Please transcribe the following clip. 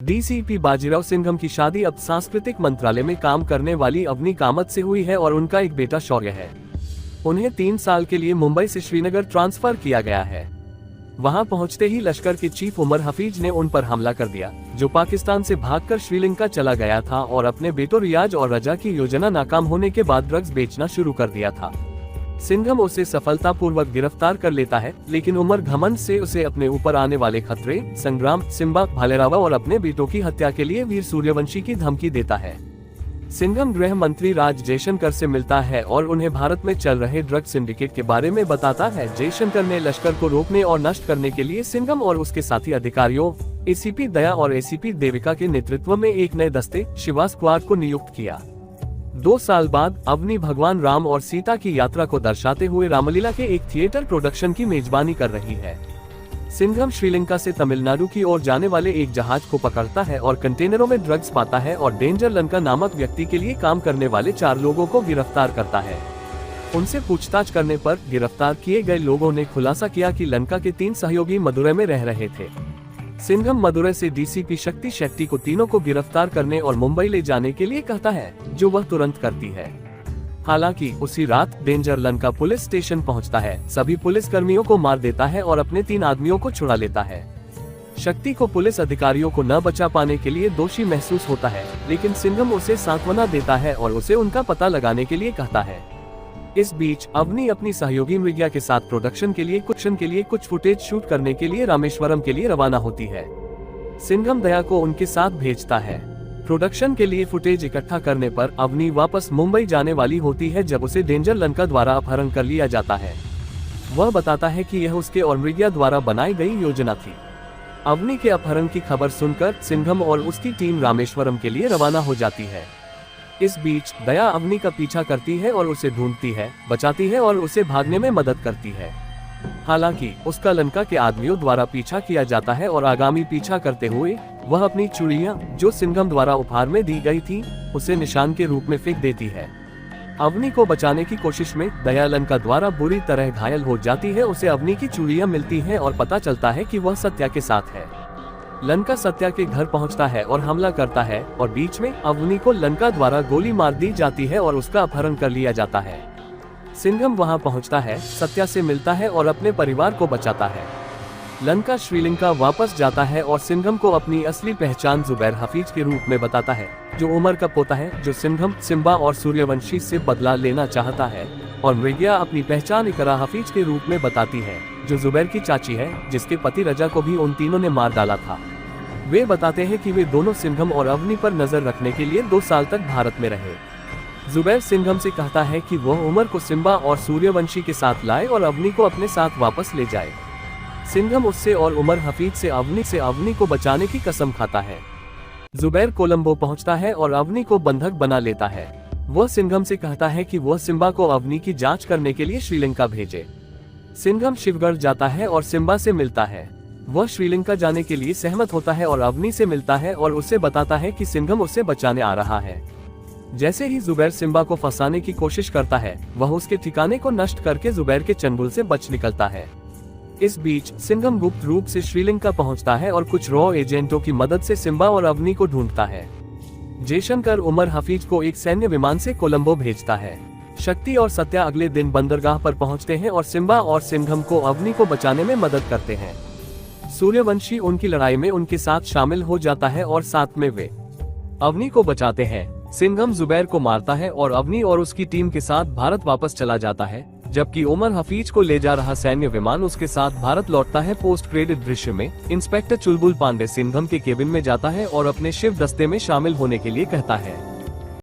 DCP Bajirao Singham की शादी अब सांस्कृतिक मंत्रालय में काम करने वाली अवनी कामत से हुई है और उनका एक बेटा शौर्य है। उन्हें 3 साल के लिए मुंबई से श्रीनगर ट्रांसफर किया गया है। वहां पहुंचते ही लश्कर के चीफ उमर हफीज ने उन पर हमला कर दिया, जो पाकिस्तान से भागकर श्रीलंका चला गया था और अपने बेटों रियाज और रजा की योजना नाकाम होने के बाद ड्रग्स बेचना शुरू कर दिया था। सिंघम उसे सफलतापूर्वक गिरफ्तार कर लेता है, लेकिन उमर घमंड से उसे अपने ऊपर आने वाले खतरे, संग्राम, सिम्बा, भालेरावा और अपने बेटों की हत्या के लिए वीर सूर्यवंशी की धमकी देता है। सिंघम गृह मंत्री राज जयशंकर से मिलता है और उन्हें भारत में चल रहे ड्रग सिंडिकेट के बारे में बताता है। जयशंकर ने लश्कर को रोकने और नष्ट करने के लिए सिंघम और उसके साथी अधिकारियों एसीपी दया और एसीपी देविका के नेतृत्व में एक नए दस्ते शिवा स्क्वाड को नियुक्त किया। 2 साल बाद अवनी भगवान राम और सीता की यात्रा को दर्शाते हुए रामलीला के एक थिएटर प्रोडक्शन की मेजबानी कर रही है। सिंघम श्रीलंका से तमिलनाडु की ओर जाने वाले एक जहाज को पकड़ता है और कंटेनरों में ड्रग्स पाता है और डेंजर लंका नामक व्यक्ति के लिए काम करने वाले 4 लोगों को गिरफ्तार करता है। उनसे पूछताछ करने पर गिरफ्तार किए गए लोगों ने खुलासा किया कि लंका के 3 सहयोगी मदुरै में रह रहे थे। सिंघम मदुरै से डीसीपी शक्ति शेट्टी को तीनों को गिरफ्तार करने और मुंबई ले जाने के लिए कहता है, जो वह तुरंत करती है। हालांकि उसी रात डेंजर लंका पुलिस स्टेशन पहुंचता है, सभी पुलिस कर्मियों को मार देता है और अपने 3 आदमियों को छुड़ा लेता है। शक्ति को पुलिस अधिकारियों को न बचा पाने के लिए दोषी महसूस होता है, लेकिन सिंघम उसे सांत्वना देता है और उसे उनका पता लगाने के लिए कहता है। इस बीच अवनी अपनी सहयोगी मृग्या के साथ प्रोडक्शन के लिए कुछ फुटेज शूट करने के लिए रामेश्वरम के लिए रवाना होती है। सिंघम दया को उनके साथ भेजता है। प्रोडक्शन के लिए फुटेज इकट्ठा करने पर अवनी वापस मुंबई जाने वाली होती है, जब उसे डेंजर लंका द्वारा अपहरण कर लिया जाता है। वह बताता है कि यह उसके और मृग्या द्वारा बनाई गई योजना थी। अवनी के अपहरण की खबर सुनकर सिंघम और उसकी टीम रामेश्वरम के लिए रवाना हो जाती है। इस बीच दया अवनी का पीछा करती है और उसे ढूंढती है, बचाती है और उसे भागने में मदद करती है। हालांकि उसका लंका के आदमियों द्वारा पीछा किया जाता है और आगामी पीछा करते हुए वह अपनी चूड़ियां, जो सिंघम द्वारा उपहार में दी गई थी, उसे निशान के रूप में फेंक देती है। अवनी को बचाने की कोशिश में दया लंका द्वारा बुरी तरह घायल हो जाती है। उसे अवनी की चूड़ियां मिलती हैं और पता चलता है कि वह सत्या के साथ है। लंका सत्या के घर पहुंचता है और हमला करता है और बीच में अवनी को लंका द्वारा गोली मार दी जाती है और उसका अपहरण कर लिया जाता है। सिंघम वहां पहुंचता है, सत्या से मिलता है और अपने परिवार को बचाता है। लंका श्रीलंका वापस जाता है और सिंघम को अपनी असली पहचान जुबैर हफीज के रूप में बताता है, जो उमर का पोता है, जो सिंघम, सिम्बा और सूर्यवंशी से बदला लेना चाहता है। और मृग्या अपनी पहचान इकरा हफीज के रूप में बताती है, जो जुबैर की चाची है, जिसके पति रजा को भी उन तीनों ने मार डाला था। वे बताते हैं कि वे दोनों सिंघम और अवनी पर नजर रखने के लिए 2 साल तक भारत में रहे। जुबैर सिंघम से कहता है कि वह उमर को सिम्बा और सूर्यवंशी के साथ लाए और अवनी को अपने साथ वापस ले जाए। सिंघम उससे और उमर हफीज से अवनी को बचाने की कसम खाता है। जुबैर कोलंबो पहुंचता है और अवनी को बंधक बना लेता है। वह सिंघम से कहता है कि वह सिम्बा को अवनी की जांच करने के लिए श्रीलंका भेजे। सिंघम शिवगढ़ जाता है और सिम्बा से मिलता है। वह श्रीलंका जाने के लिए सहमत होता है और अवनी से मिलता है और उसे बताता है कि सिंघम उसे बचाने आ रहा है। जैसे ही जुबैर सिम्बा को फंसाने की कोशिश करता है, वह उसके ठिकाने को नष्ट करके जुबैर के चंगुल से बच निकलता है। इस बीच सिंघम गुप्त रूप से श्रीलंका पहुंचता है और कुछ रॉ एजेंटों की मदद से सिम्बा और अवनी को ढूंढता है। जयशंकर उमर हफीज को एक सैन्य विमान से कोलंबो भेजता है। शक्ति और सत्या अगले दिन बंदरगाह पर पहुंचते हैं और सिम्बा और सिंघम को अवनी को बचाने में मदद करते हैं। सूर्यवंशी उनकी लड़ाई में उनके साथ शामिल हो जाता है और साथ में वे अवनी को बचाते हैं। सिंघम जुबैर को मारता है और अवनी और उसकी टीम के साथ भारत वापस चला जाता है, जबकि उमर हफीज को ले जा रहा सैन्य विमान उसके साथ भारत लौटता है। पोस्ट क्रेडिट दृश्य में इंस्पेक्टर चुलबुल पांडे सिंघम के केबिन में जाता है और अपने शिव दस्ते में शामिल होने के लिए कहता है।